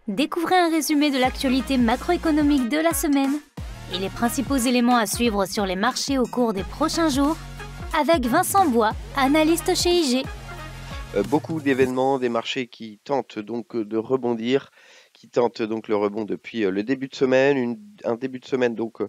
Découvrez un résumé de l'actualité macroéconomique de la semaine et les principaux éléments à suivre sur les marchés au cours des prochains jours avec Vincent Bois, analyste chez IG. Beaucoup d'événements, des marchés qui tentent donc de rebondir, qui tentent donc le rebond depuis le début de semaine, un début de semaine donc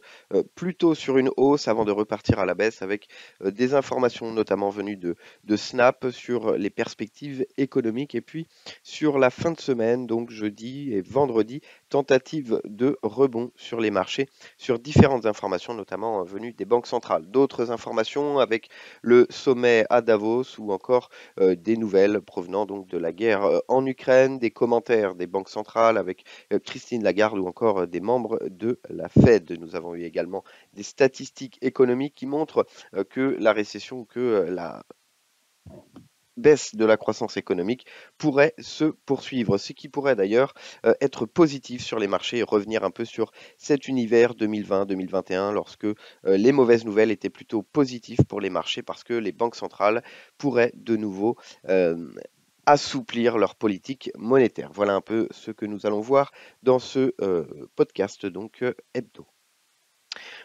plutôt sur une hausse avant de repartir à la baisse avec des informations notamment venues de Snap sur les perspectives économiques et puis sur la fin de semaine, donc jeudi et vendredi, tentative de rebond sur les marchés, sur différentes informations notamment venues des banques centrales. D'autres informations avec le sommet à Davos ou encore des nouvelles provenant donc de la guerre en Ukraine, des commentaires des banques centrales avec Christine Lagarde ou encore des membres de la Fed. Nous avons eu également des statistiques économiques qui montrent que la récession ou que la baisse de la croissance économique pourrait se poursuivre, ce qui pourrait d'ailleurs être positif sur les marchés et revenir un peu sur cet univers 2020-2021 lorsque les mauvaises nouvelles étaient plutôt positives pour les marchés parce que les banques centrales pourraient de nouveau assouplir leur politique monétaire. Voilà un peu ce que nous allons voir dans ce podcast donc hebdo.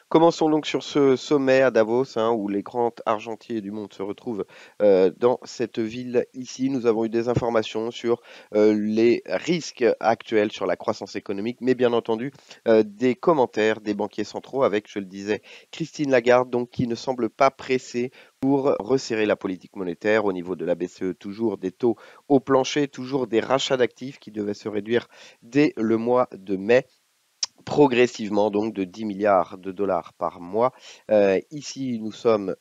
Commençons donc sur ce sommet à Davos, où les grands argentiers du monde se retrouvent dans cette ville ici. Nous avons eu des informations sur les risques actuels sur la croissance économique, mais bien entendu des commentaires des banquiers centraux avec, je le disais, Christine Lagarde, donc qui ne semble pas pressée pour resserrer la politique monétaire au niveau de la BCE, toujours des taux au plancher, toujours des rachats d'actifs qui devaient se réduire dès le mois de mai progressivement, donc de 10 milliards de dollars par mois. Ici, nous sommes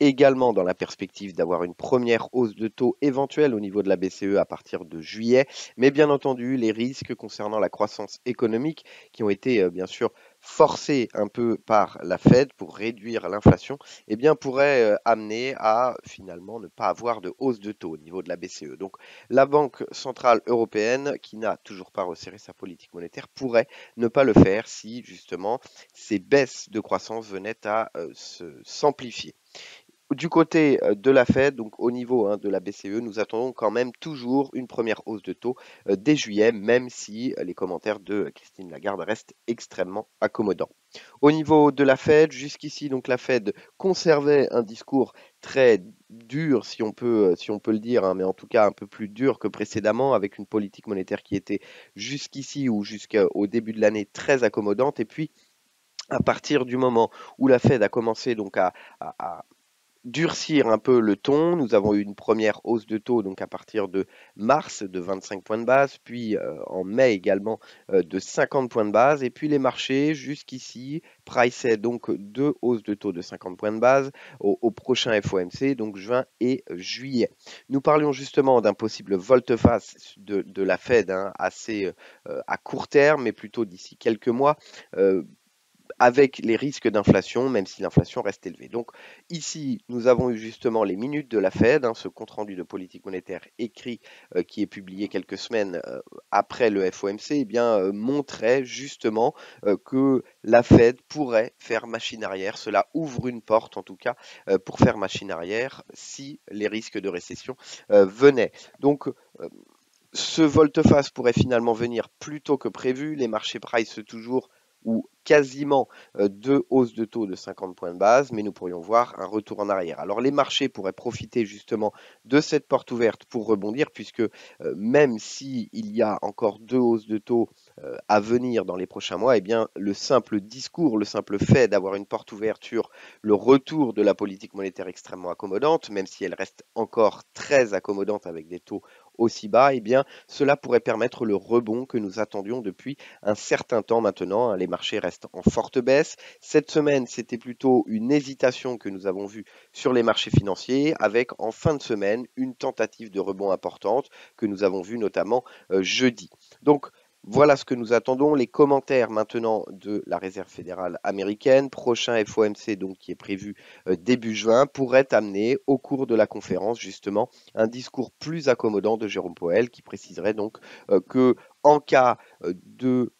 également dans la perspective d'avoir une première hausse de taux éventuelle au niveau de la BCE à partir de juillet, mais bien entendu, les risques concernant la croissance économique qui ont été bien sûr forcés un peu par la Fed pour réduire l'inflation, eh bien pourraient amener à finalement ne pas avoir de hausse de taux au niveau de la BCE. Donc la Banque centrale européenne, qui n'a toujours pas resserré sa politique monétaire, pourrait ne pas le faire si justement ces baisses de croissance venaient à s'amplifier. Du côté de la Fed, donc au niveau de la BCE, nous attendons quand même toujours une première hausse de taux dès juillet, même si les commentaires de Christine Lagarde restent extrêmement accommodants. Au niveau de la Fed, jusqu'ici, donc la Fed conservait un discours très dur, si on peut le dire, mais en tout cas un peu plus dur que précédemment, avec une politique monétaire qui était jusqu'ici ou jusqu'au début de l'année très accommodante. Et puis, à partir du moment où la Fed a commencé donc à durcir un peu le ton. Nous avons eu une première hausse de taux donc à partir de mars de 25 points de base, puis en mai également de 50 points de base. Et puis les marchés jusqu'ici priceaient donc deux hausses de taux de 50 points de base au prochain FOMC, donc juin et juillet. Nous parlions justement d'un possible volte-face de la Fed assez à court terme, mais plutôt d'ici quelques mois. Avec les risques d'inflation, même si l'inflation reste élevée. Donc ici, nous avons eu justement les minutes de la Fed, ce compte-rendu de politique monétaire écrit qui est publié quelques semaines après le FOMC, eh bien, montrait justement que la Fed pourrait faire machine arrière. Cela ouvre une porte, en tout cas, pour faire machine arrière si les risques de récession venaient. Donc, ce volte-face pourrait finalement venir plus tôt que prévu. Les marchés price toujours ou quasiment deux hausses de taux de 50 points de base, mais nous pourrions voir un retour en arrière. Alors les marchés pourraient profiter justement de cette porte ouverte pour rebondir, puisque même s'il y a encore deux hausses de taux à venir dans les prochains mois, eh bien le simple discours, le simple fait d'avoir une porte ouverte sur le retour de la politique monétaire extrêmement accommodante, même si elle reste encore très accommodante avec des taux aussi bas, eh bien cela pourrait permettre le rebond que nous attendions depuis un certain temps maintenant. Les marchés restent en forte baisse. Cette semaine, c'était plutôt une hésitation que nous avons vue sur les marchés financiers, avec en fin de semaine une tentative de rebond importante que nous avons vue notamment jeudi. Donc, voilà ce que nous attendons. Les commentaires maintenant de la Réserve fédérale américaine, prochain FOMC donc qui est prévu début juin, pourrait amener au cours de la conférence justement un discours plus accommodant de Jérôme Powell qui préciserait donc que en cas de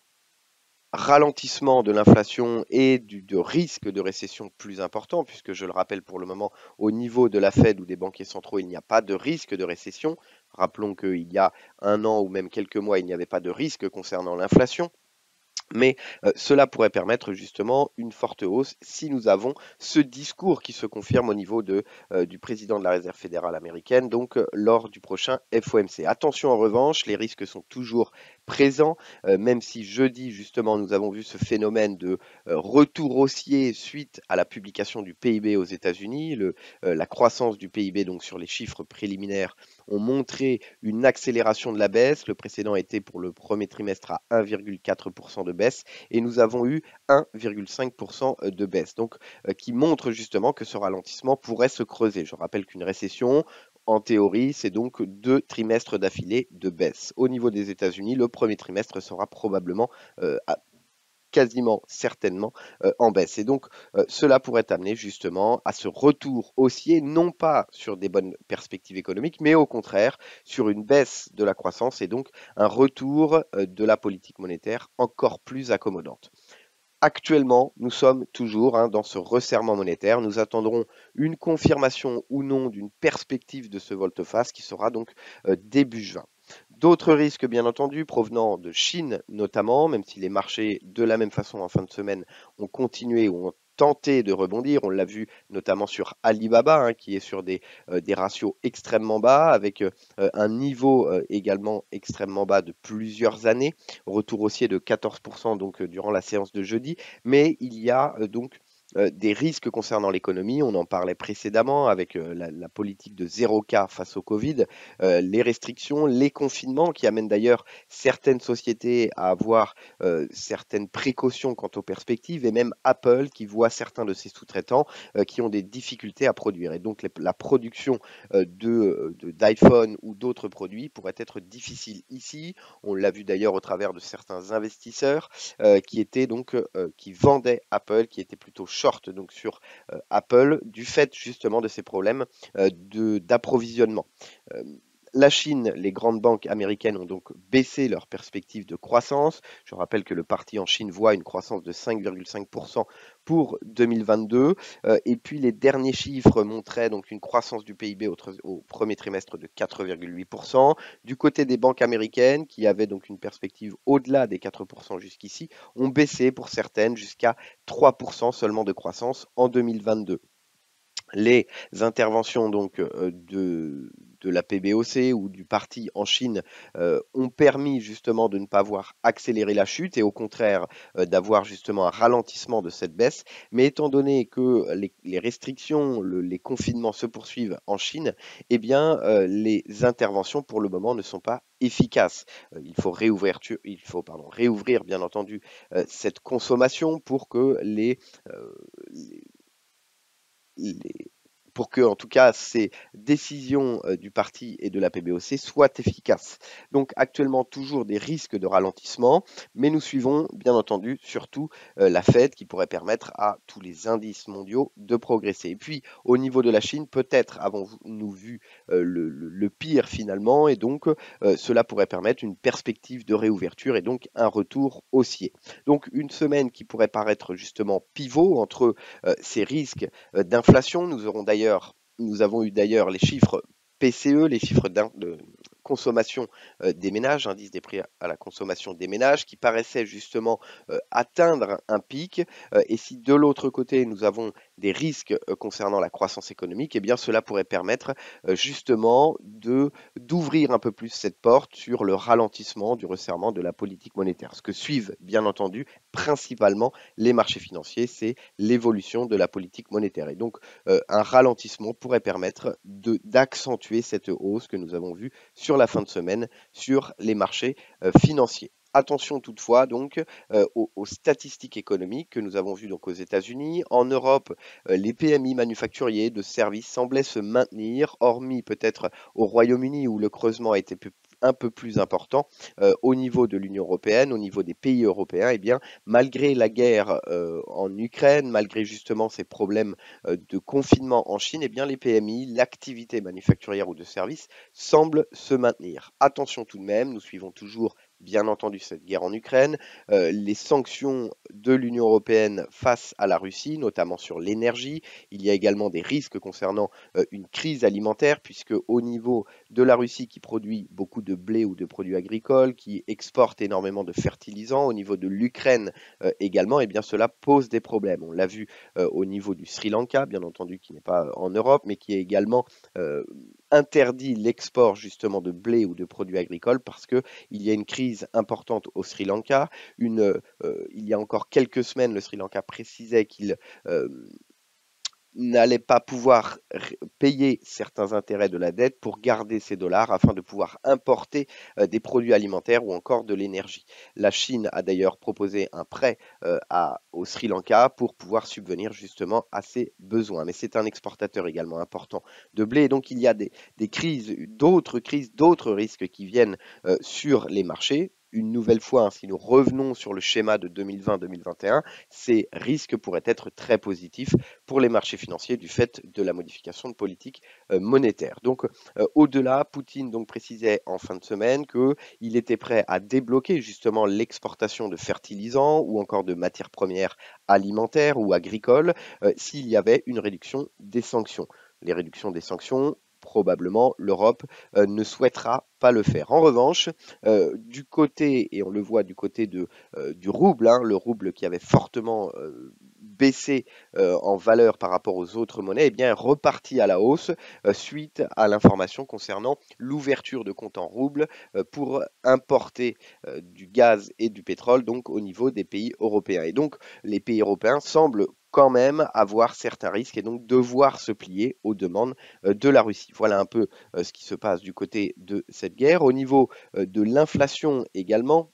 ralentissement de l'inflation et de risque de récession plus important, puisque je le rappelle pour le moment, au niveau de la Fed ou des banquiers centraux, il n'y a pas de risque de récession. Rappelons qu'il y a un an ou même quelques mois, il n'y avait pas de risque concernant l'inflation. Mais cela pourrait permettre justement une forte hausse si nous avons ce discours qui se confirme au niveau du président de la Réserve fédérale américaine, donc lors du prochain FOMC. Attention en revanche, les risques sont toujours présents, même si jeudi justement nous avons vu ce phénomène de retour haussier suite à la publication du PIB aux États-Unis. La croissance du PIB donc sur les chiffres préliminaires ont montré une accélération de la baisse. Le précédent était pour le premier trimestre à 1,4% de baisse et nous avons eu 1,5% de baisse, donc qui montre justement que ce ralentissement pourrait se creuser. Je rappelle qu'une récession, en théorie, c'est donc 2 trimestres d'affilée de baisse. Au niveau des États-Unis, le premier trimestre sera probablement quasiment certainement en baisse. Et donc, cela pourrait amener justement à ce retour haussier, non pas sur des bonnes perspectives économiques, mais au contraire sur une baisse de la croissance et donc un retour de la politique monétaire encore plus accommodante. Actuellement, nous sommes toujours dans ce resserrement monétaire. Nous attendrons une confirmation ou non d'une perspective de ce volte-face qui sera donc début juin. D'autres risques, bien entendu, provenant de Chine notamment, même si les marchés, de la même façon en fin de semaine, ont continué ou ont tenté de rebondir. On l'a vu notamment sur Alibaba, qui est sur des ratios extrêmement bas, avec un niveau également extrêmement bas de plusieurs années, retour haussier de 14% donc, durant la séance de jeudi. Mais il y a donc des risques concernant l'économie. On en parlait précédemment avec la politique de 0 cas face au Covid, les restrictions, les confinements qui amènent d'ailleurs certaines sociétés à avoir certaines précautions quant aux perspectives et même Apple qui voit certains de ses sous-traitants qui ont des difficultés à produire. Et donc la production d'iPhone ou d'autres produits pourrait être difficile ici. On l'a vu d'ailleurs au travers de certains investisseurs qui étaient donc qui vendaient Apple, qui étaient plutôt short donc sur Apple du fait justement de ces problèmes d'approvisionnement. La Chine, les grandes banques américaines ont donc baissé leurs perspectives de croissance. Je rappelle que le parti en Chine voit une croissance de 5,5% pour 2022. Et puis les derniers chiffres montraient donc une croissance du PIB au premier trimestre de 4,8%. Du côté des banques américaines, qui avaient donc une perspective au-delà des 4% jusqu'ici, ont baissé pour certaines jusqu'à 3% seulement de croissance en 2022. Les interventions donc de la PBOC ou du parti en Chine ont permis justement de ne pas voir accélérer la chute et au contraire d'avoir justement un ralentissement de cette baisse. Mais étant donné que les restrictions, les confinements se poursuivent en Chine, eh bien les interventions pour le moment ne sont pas efficaces. Il faut réouvrir bien entendu cette consommation pour que pour que, en tout cas, ces décisions du parti et de la PBOC soient efficaces. Donc actuellement, toujours des risques de ralentissement, mais nous suivons, bien entendu, surtout la Fed qui pourrait permettre à tous les indices mondiaux de progresser. Et puis, au niveau de la Chine, peut-être avons-nous vu le pire finalement, et donc cela pourrait permettre une perspective de réouverture et donc un retour haussier. Donc une semaine qui pourrait paraître justement pivot entre ces risques d'inflation. Nous avons eu d'ailleurs les chiffres PCE, les chiffres de consommation des ménages, indice des prix à la consommation des ménages, qui paraissaient justement atteindre un pic. Et si de l'autre côté, nous avons des risques concernant la croissance économique, eh bien cela pourrait permettre justement d'ouvrir un peu plus cette porte sur le ralentissement du resserrement de la politique monétaire. Ce que suivent, bien entendu, principalement les marchés financiers, c'est l'évolution de la politique monétaire. Et donc, un ralentissement pourrait permettre d'accentuer cette hausse que nous avons vue sur la fin de semaine sur les marchés financiers. Attention toutefois donc aux statistiques économiques que nous avons vues donc aux États-Unis. En Europe, les PMI manufacturiers de services semblaient se maintenir, hormis peut-être au Royaume-Uni où le creusement a été un peu plus important. Au niveau de l'Union européenne, au niveau des pays européens, eh bien, malgré la guerre en Ukraine, malgré justement ces problèmes de confinement en Chine, eh bien, les PMI, l'activité manufacturière ou de services, semblent se maintenir. Attention tout de même, nous suivons toujours bien entendu cette guerre en Ukraine, les sanctions de l'Union européenne face à la Russie, notamment sur l'énergie. Il y a également des risques concernant une crise alimentaire, puisque au niveau de la Russie qui produit beaucoup de blé ou de produits agricoles, qui exporte énormément de fertilisants, au niveau de l'Ukraine également, eh bien cela pose des problèmes. On l'a vu au niveau du Sri Lanka, bien entendu, qui n'est pas en Europe, mais qui est également interdit l'export justement de blé ou de produits agricoles parce qu'il y a une crise importante au Sri Lanka. Il y a encore quelques semaines, le Sri Lanka précisait qu'il n'allait pas pouvoir payer certains intérêts de la dette pour garder ces dollars afin de pouvoir importer des produits alimentaires ou encore de l'énergie. La Chine a d'ailleurs proposé un prêt au Sri Lanka pour pouvoir subvenir justement à ses besoins. Mais c'est un exportateur également important de blé. Et donc il y a des crises, d'autres risques qui viennent sur les marchés. Une nouvelle fois, si nous revenons sur le schéma de 2020-2021, ces risques pourraient être très positifs pour les marchés financiers du fait de la modification de politique monétaire. Donc, au-delà, Poutine donc précisait en fin de semaine qu'il était prêt à débloquer justement l'exportation de fertilisants ou encore de matières premières alimentaires ou agricoles s'il y avait une réduction des sanctions. Les réductions des sanctions, probablement l'Europe ne souhaitera pas le faire. En revanche, du côté, et on le voit du côté du rouble, le rouble qui avait fortement baissé en valeur par rapport aux autres monnaies, eh bien, est reparti à la hausse suite à l'information concernant l'ouverture de comptes en rouble pour importer du gaz et du pétrole donc au niveau des pays européens. Et donc, les pays européens semblent quand même avoir certains risques et donc devoir se plier aux demandes de la Russie. Voilà un peu ce qui se passe du côté de cette guerre. Au niveau de l'inflation également,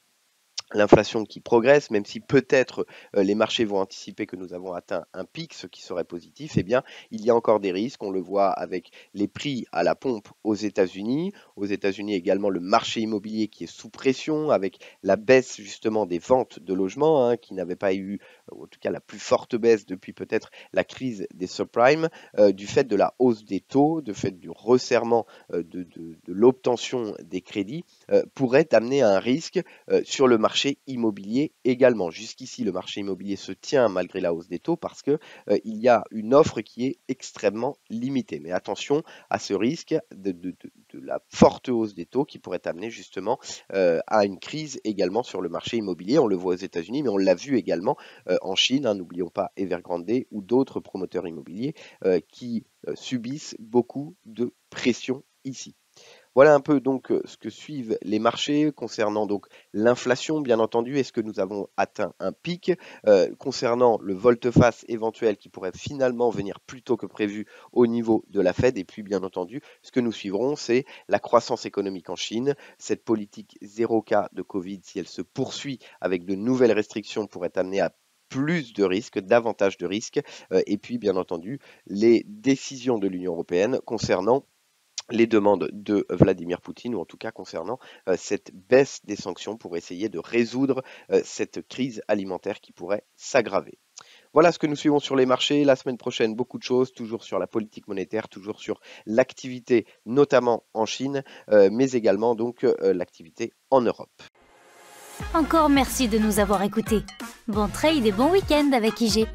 l'inflation qui progresse, même si peut-être les marchés vont anticiper que nous avons atteint un pic, ce qui serait positif, eh bien, il y a encore des risques. On le voit avec les prix à la pompe aux États-Unis. Aux États-Unis également, le marché immobilier qui est sous pression, avec la baisse justement des ventes de logements, qui n'avait pas eu, en tout cas la plus forte baisse depuis peut-être la crise des subprimes, du fait de la hausse des taux, du fait du resserrement de l'obtention des crédits, pourrait amener à un risque sur le marché immobilier également. Jusqu'ici, le marché immobilier se tient malgré la hausse des taux parce que il y a une offre qui est extrêmement limitée. Mais attention à ce risque de la forte hausse des taux qui pourrait amener justement à une crise également sur le marché immobilier. On le voit aux États-Unis, mais on l'a vu également en Chine. N'oublions pas Evergrande ou d'autres promoteurs immobiliers qui subissent beaucoup de pression ici. Voilà un peu donc ce que suivent les marchés concernant donc l'inflation, bien entendu. Est-ce que nous avons atteint un pic concernant le volte-face éventuel qui pourrait finalement venir plus tôt que prévu au niveau de la Fed? Et puis, bien entendu, ce que nous suivrons, c'est la croissance économique en Chine. Cette politique 0 cas de Covid, si elle se poursuit avec de nouvelles restrictions, pourrait amener à plus de risques, davantage de risques. Et puis, bien entendu, les décisions de l'Union européenne concernant les demandes de Vladimir Poutine, ou en tout cas concernant cette baisse des sanctions pour essayer de résoudre cette crise alimentaire qui pourrait s'aggraver. Voilà ce que nous suivons sur les marchés. La semaine prochaine, beaucoup de choses, toujours sur la politique monétaire, toujours sur l'activité, notamment en Chine, mais également donc l'activité en Europe. Encore merci de nous avoir écoutés. Bon trade et bon week-end avec IG.